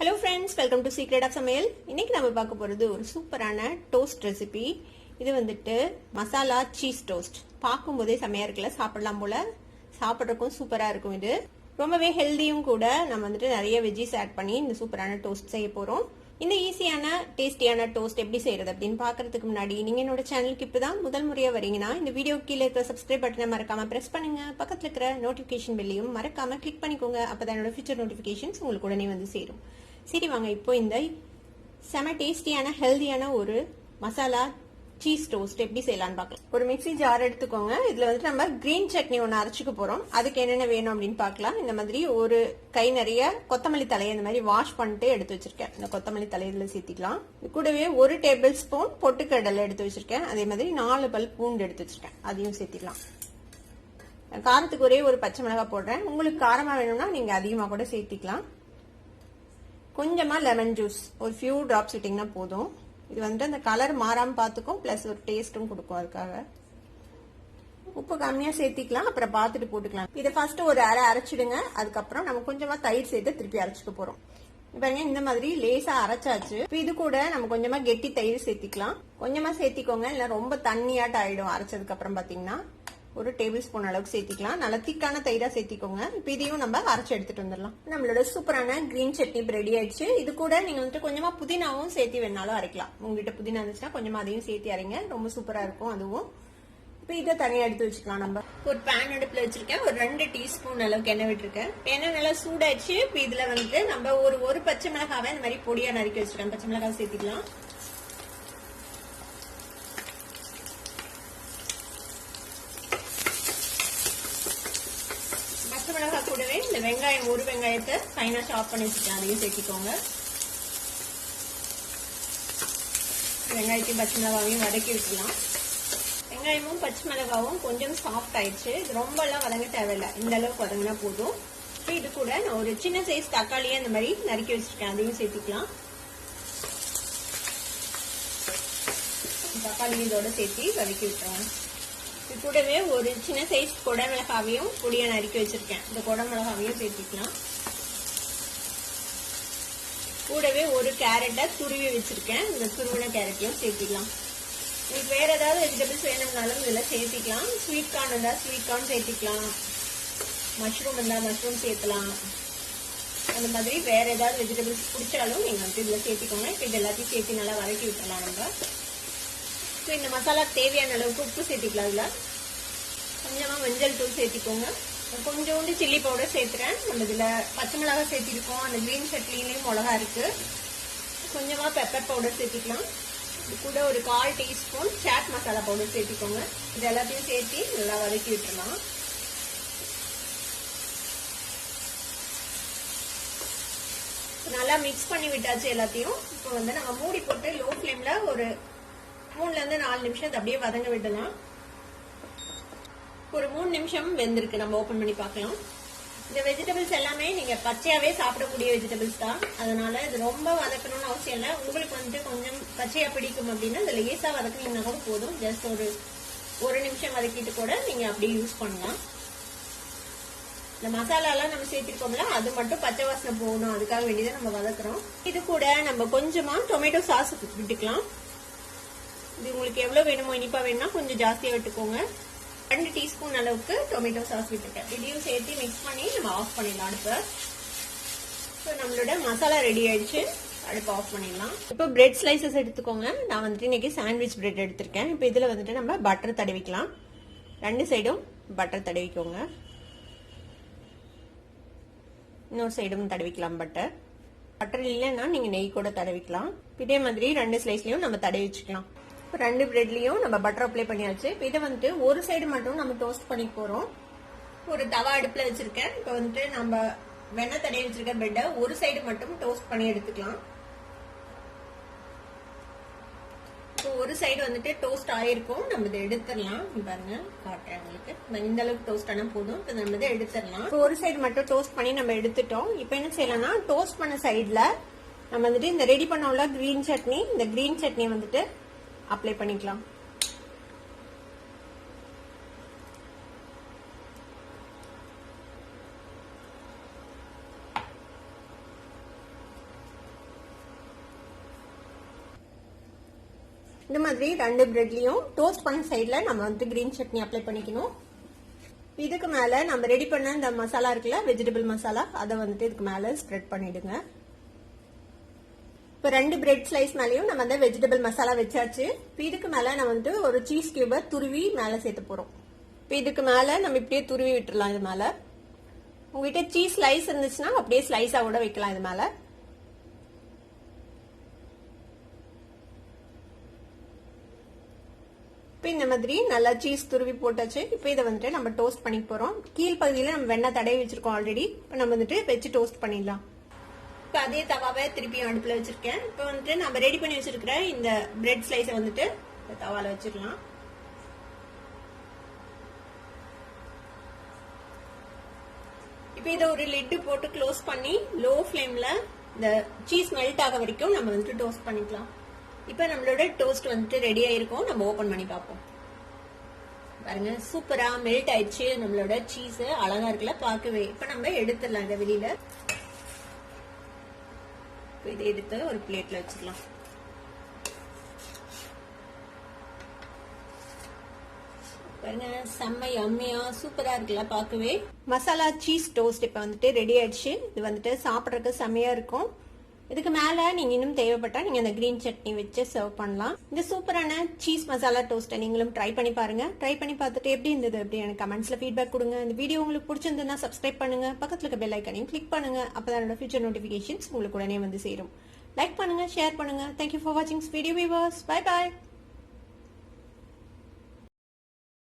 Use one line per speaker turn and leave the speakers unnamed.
Hello friends, welcome to secret of சமையல். இன்னைக்கு நம்ம பார்க்க போகிறது ஒரு சூப்பரான டோஸ்ட் ரெசிபி. இது வந்துட்டு மசாலா சீஸ் டோஸ்ட். பார்க்கும்போதே செமையாக இருக்குல்ல, சாப்பிடலாம் போல, சாப்பிட்றதுக்கும் சூப்பராக இருக்கும். இது ரொம்பவே ஹெல்த்தியும் கூட. நம்ம வந்துட்டு நிறைய வெஜ்ஜிஸ் ஆட் பண்ணி இந்த சூப்பரான டோஸ்ட் செய்ய போகிறோம். இந்த ஈஸியான டேஸ்டியான டோஸ்ட் எப்படி செய்யறது அப்படின்னு பாக்குறதுக்கு முன்னாடி நீங்க என்னோட சேனலுக்கு இப்பதான் முதல் முறையா வரீங்கன்னா இந்த வீடியோ கீழே இருக்கிற சப்ஸ்கிரைப் பட்டனை மறக்காம பிரஸ் பண்ணுங்க. பக்கத்துல இருக்கிற நோட்டிபிகேஷன் பெல்லையும் மறக்காம கிளிக் பண்ணிக்கோங்க. அப்பதான் என்னோட ஃபியூச்சர் நோட்டிபிகேஷன்ஸ் உங்களுக்கு உடனே வந்து சேரும். சரி வாங்க, இப்போ இந்த செம டேஸ்டியான ஹெல்தியான ஒரு மசாலா சீஸ் டோஸ்ட் எப்படி செய்யலாம்னு பார்க்கலாம். ஒரு மிக்ஸி ஜார் எடுத்துக்கோங்க. இதுல வந்துட்டு நம்ம கிரீன் சட்னி ஒன்று அரைச்சிக்க போறோம். அதுக்கு என்னென்ன வேணும் அப்படின்னு பார்க்கலாம். இந்த மாதிரி ஒரு கை நிறைய கொத்தமல்லி தலையை இந்த மாதிரி வாஷ் பண்ணிட்டு எடுத்து வச்சிருக்கேன். இந்த கொத்தமல்லி தலையை இதுல சேர்த்திக்கலாம். இது கூடவே 1 டேபிள் ஸ்பூன் பொட்டுக்கடலை எடுத்து வச்சிருக்கேன். அதே மாதிரி 4 பல் பூண்டு எடுத்து வச்சிருக்கேன். அதையும் சேர்த்திக்கலாம். காரத்துக்கு ஒரே ஒரு பச்சை மிளகாய் போடுறேன். உங்களுக்கு காரமா வேணும்னா நீங்க அதிகமா கூட சேர்த்திக்கலாம். கொஞ்சமா லெமன் ஜூஸ் ஒரு ஃபியூ டிராப்ஸ் விட்டீங்கன்னா போதும். இது வந்துட்டு அந்த கலர் மாறாம பார்த்துக்கும், பிளஸ் ஒரு டேஸ்ட்டும் கொடுக்கும். அதுக்காக உப்பு கம்மியா சேர்த்திக்கலாம், அப்புறம் பார்த்துட்டு போட்டுக்கலாம். இதை ஃபர்ஸ்ட் ஒரு அரைச்சிடுங்க. அதுக்கப்புறம் நம்ம கொஞ்சமா தயிர் சேர்த்து திருப்பி அரைச்சிக்க போறோம். பாருங்க, இந்த மாதிரி லேசா அரைச்சாச்சு. இப்போ இது கூட நம்ம கொஞ்சமா கெட்டி தயிர் சேர்த்திக்கலாம். கொஞ்சமா சேர்த்திக்கோங்க, இல்ல ரொம்ப தண்ணியாட்ட ஆயிடும். அரைச்சதுக்கு அப்புறம் பாத்தீங்கன்னா ஒரு டேபிள் ஸ்பூன் அளவுக்கு சேர்த்திக்கலாம். நல்லா திக்கான தயிரா சேர்த்திக்கோங்க. இப்போ இதையும் நம்ம அரைச்சு எடுத்துட்டு வந்துடலாம். நம்மளோட சூப்பரான கிரீன் சட்னி ரெடி ஆயிடுச்சு. இது கூட நீங்க வந்துட்டு கொஞ்சமா புதினாவும் சேர்த்து வேணாலும் அரைக்கலாம். உங்ககிட்ட புதினா இருந்துச்சுன்னா கொஞ்சமா அதையும் சேர்த்து அரைங்க, ரொம்ப சூப்பரா இருக்கும் அதுவும். இப்போ இதை தனியா எடுத்து வச்சுக்கலாம். நம்ம ஒரு பேன் அடுப்புல வச்சிருக்கேன். ஒரு 2 டீஸ்பூன் அளவுக்கு எண்ணெய் விட்டுருக்கேன். எண்ணெய் நல்லா சூடாச்சு. இப்போ இதுல வந்துட்டு நம்ம ஒரு பச்சை மிளகாவை இந்த மாதிரி பொடியா நறுக்கி வச்சிருக்கேன். பச்சை மிளகாய் சேர்த்திக்கலாம். பச்சை மிளகாய் கூடவே இந்த வெங்காயம், ஒரு வெங்காயத்தை ஃபைனா சாப் பண்ணி வச்சுட்டேன். அதையும் சேர்த்திக்கோங்க. வெங்காயத்தையும் பச்சை மிளகாவையும் வதக்கி விட்டுலாம். வெங்காயமும் பச்சை மிளகாவும் கொஞ்சம் சாஃப்ட் ஆயிடுச்சு. இது ரொம்ப எல்லாம் வதங்க தேவையில்லை, இந்த அளவுக்கு வதங்கினா போதும். இது கூட நான் ஒரு சின்ன சைஸ் தக்காளியை இந்த மாதிரி நறுக்கி வச்சிருக்கேன். அதையும் சேர்த்திக்கலாம். தக்காளியும் இதோட சேர்த்து வதக்கி விட்டுருவேன். இது கூடவே ஒரு சின்ன சைஸ் கொடை மிளகாவையும் பொடியா நறுக்கி வச்சிருக்கேன். இந்த கொடை மிளகாவையும் சேர்த்திக்கலாம். கூடவே ஒரு கேரட்டை துருவி வச்சிருக்கேன். இந்த துருவின கேரட்டையும் சேர்த்திக்கலாம். உங்களுக்கு வேற ஏதாவது வெஜிடபிள்ஸ் வேணும்னாலும் இதுல சேர்த்திக்கலாம். ஸ்வீட் கார்ன் இருந்தா ஸ்வீட் கார்ன் சேர்த்திக்கலாம். மஷ்ரூம் இருந்தா மஷ்ரூம் சேர்த்தலாம். அந்த மாதிரி வேற ஏதாவது வெஜிடபிள்ஸ் பிடிச்சாலும் நீங்க வந்து இதுல சேர்த்திக்கோங்க. இப்போ இது எல்லாத்தையும் சேர்த்து நல்லா வதக்கி விட்டுலாம். நம்ம இந்த மசாலா தேவையான அளவுக்கு உப்பு சேர்த்திக்கலாம். இதுல கொஞ்சமா மஞ்சள் தூள் சேர்த்திக்கோங்க. கொஞ்சோண்டு சில்லி பவுடர் சேர்த்துறேன். நம்ம இதுல பச்சை மிளகாய் சேர்த்திருக்கோம். அந்த கிரீன் சட்னிலையும் மிளகா இருக்கு. கொஞ்சமா பெப்பர் பவுடர் சேர்த்திக்கலாம். இது கூட ஒரு 1/4 டீஸ்பூன் சாட் மசாலா பவுடர் சேர்த்திக்கோங்க. இது எல்லாத்தையும் சேர்த்து நல்லா வதக்கி விட்டுலாம். நல்லா மிக்ஸ் பண்ணி விட்டாச்சு எல்லாத்தையும். இப்போ வந்து நம்ம மூடி போட்டு லோ ஃபிளேம்ல ஒரு 3 ல இருந்து 4 நிமிஷம் அப்படியே வதங்க விடலாம். ஒரு 3 நிமிஷம் வெந்திருக்கு. நம்ம ஓபன் பண்ணி பார்க்கலாம். இந்த வெஜிடபிள்ஸ் எல்லாமே நீங்க பச்சையாவே சாப்பிடக்கூடிய வெஜிடபிள்ஸ் தான். அதனால இது ரொம்ப வதக்கணும்னு அவசியம் இல்லை. உங்களுக்கு வந்துட்டு கொஞ்சம் பச்சையா பிடிக்கும் அப்படின்னா இந்த லேசா வதக்கினீங்கன்னா கூட போதும். ஜஸ்ட் ஒரு நிமிஷம் வதக்கிட்டு கூட நீங்க அப்படியே யூஸ் பண்ணலாம். இந்த மசாலா எல்லாம் நம்ம சேர்த்திருக்கோம்ல, அது மட்டும் பச்சை வாசனை போகணும். அதுக்காக வேண்டியதான் நம்ம வதக்குறோம். இது கூட நம்ம கொஞ்சமா டொமேட்டோ சாஸ் விட்டுக்கலாம். இது உங்களுக்கு எவ்வளவு வேணுமோ, இனிப்பா வேணும்னா கொஞ்சம் ஜாஸ்தியா விட்டுக்கோங்க. 2 டீஸ்பூன் அளவுக்கு டொமேட்டோ சாஸ் விட்டுட்டேன். இதையும் சேர்த்து மிக்ஸ் பண்ணி நம்ம ஆஃப் பண்ணிடலாம் அடுப்பை. ஸோ நம்மளோட மசாலா ரெடி ஆயிடுச்சு. அடுப்பு ஆஃப் பண்ணிடலாம். இப்போ பிரெட் ஸ்லைசஸ் எடுத்துக்கோங்க. நான் வந்துட்டு இன்னைக்கு சாண்ட்விச் பிரெட் எடுத்திருக்கேன். இப்போ இதுல வந்துட்டு நம்ம பட்டர் தடவிக்கலாம். 2 சைடும் பட்டர் தடவிக்கோங்க. இன்னொரு சைடும் தடவிக்கலாம் பட்டர். பட்டர் இல்லைன்னா நீங்க நெய் கூட தடவிக்கலாம். இதே மாதிரி 2 ஸ்லைஸ்லயும் நம்ம தடவி வச்சுக்கலாம். 2 பிரெட்லயும் நம்ம பட்டர் அப்ளை பண்ணியாச்சு. இதை வந்துட்டு ஒரு சைடு மட்டும் நம்ம டோஸ்ட் பண்ணி போறோம். ஒரு தவா அடுப்புல வச்சிருக்கேன். இப்போ வந்துட்டு நம்ம வெண்ணெய் தடவி வச்சிருக்க பிரெட்டை ஒரு சைடு மட்டும் டோஸ்ட் பண்ணி எடுத்துக்கலாம். இப்போ ஒரு சைடு வந்துட்டு டோஸ்ட் ஆயிருக்கும். நம்ம இதை எடுத்துடலாம். பாருங்க, காட்டுறேன் உங்களுக்கு. இந்த அளவுக்கு டோஸ்ட் ஆனா போதும். இப்போ நம்ம இதை எடுத்துடலாம். இப்போ ஒரு சைடு மட்டும் டோஸ்ட் பண்ணி நம்ம எடுத்துட்டோம். இப்போ என்ன செய்யலாம்னா, டோஸ்ட் பண்ண சைட்ல நம்ம வந்துட்டு இந்த ரெடி பண்ண கிரீன் சட்னி, இந்த கிரீன் சட்னி வந்துட்டு அப்ளை பண்ணிக்கலாம். இந்த மாதிரி 2 பிரெட்லயும் டோஸ்ட் பண்ண சைடுல நம்ம வந்து கிரீன் சட்னி அப்ளை பண்ணிக்கணும். இதுக்கு மேல நம்ம ரெடி பண்ண இந்த மசாலா இருக்குல்ல, வெஜிடபிள் மசாலா, அதை வந்துட்டு இதுக்கு மேல ஸ்ப்ரெட் பண்ணிடுங்க. இப்போ 2 பிரெட் ஸ்லைஸ் மேலயும் நம்ம அந்த வெஜிடபிள் மசாலா வச்சாச்சு. இப்போ இதுக்கு மேல நம்ம வந்து ஒரு சீஸ் கியூபை துருவி மேல சேர்த்து போறோம். இப்போ இதுக்கு மேல நம்ம இப்படியே துருவி விட்டுறலாம். இது மேல உங்ககிட்ட சீஸ் ஸ்லைஸ் இருந்துச்சுன்னா அப்படியே ஸ்லைஸா கூட வைக்கலாம். இது மேல இப்போ இந்த மாதிரி நல்லா சீஸ் துருவி போட்டாச்சு. இப்போ இதை வந்துட்டு நம்ம டோஸ்ட் பண்ணி போறோம். கீழ்பகுதியில நம்ம வெண்ணெய் தடவி வச்சிருக்கோம் ஆல்ரெடி. இப்போ நம்ம வந்துட்டு வச்சு டோஸ்ட் பண்ணிடலாம். இப்போ அதே தவாவை திருப்பியும் அடுப்புல வச்சிருக்கேன். இப்போ வந்துட்டு நம்ம ரெடி பண்ணி வச்சிருக்கிற இந்த பிரெட் ஸ்லைஸை வந்துட்டு தவால வச்சிடலாம். இப்போ இதை ஒரு லிட்டு போட்டு க்ளோஸ் பண்ணி லோ ஃப்ளேம்ல இந்த சீஸ் மெல்ட் ஆக வரைக்கும் நம்ம வந்துட்டு டோஸ்ட் பண்ணிக்கலாம். இப்போ நம்மளோட டோஸ்ட் வந்துட்டு ரெடி ஆயிருக்கும். நம்ம ஓபன் பண்ணி பார்ப்போம். பாருங்க, சூப்பரா மெல்ட் ஆயிடுச்சு. நம்மளோட சீஸ் அழகா இருக்குல்ல பார்க்கவே. இப்போ நம்ம எடுத்துடலாம் இதை வெளியில. இதை எடுத்து ஒரு பிளேட்ல வச்சுக்கலாம். பாருங்க, செம்ம யம்மியா சூப்பரா இருக்குல்ல பார்க்கவே. மசாலா சீஸ் டோஸ்ட் இப்போ வந்துட்டு ரெடி ஆயிடுச்சு. இது வந்துட்டு சாப்பிட்றதுக்கு செம்மையா இருக்கும். இதுக்கு மேல நீங்க இன்னும் தேவைப்பட்டா நீங்க அந்த கிரீன் சட்னி வச்சு சர்வ் பண்ணலாம். இந்த சூப்பரான சீஸ் மசாலா டோஸ்ட்டை நீங்களும் ட்ரை பண்ணி பாருங்க. ட்ரை பண்ணி பார்த்துட்டு எப்படி இருந்தது அப்படி எனக்கு கமெண்ட்ஸ்ல ஃபீட்பேக் கொடுங்க. இந்த வீடியோ உங்களுக்கு பிடிச்சிருந்ததுன்னா சப்ஸ்கிரைப் பண்ணுங்க. பக்கத்துல இருக்க பெல் ஐக்கனையும் கிளிக் பண்ணுங்க. அப்பதான் என்னோட ஃபியூச்சர் நோட்டிபிகேஷன்ஸ் உங்களுக்கு உடனே வந்து சேரும். லைக் பண்ணுங்க, ஷேர் பண்ணுங்க. தேங்க்யூ ஃபார் வாட்சிங் வீடியோ வியூவர்ஸ். Bye bye.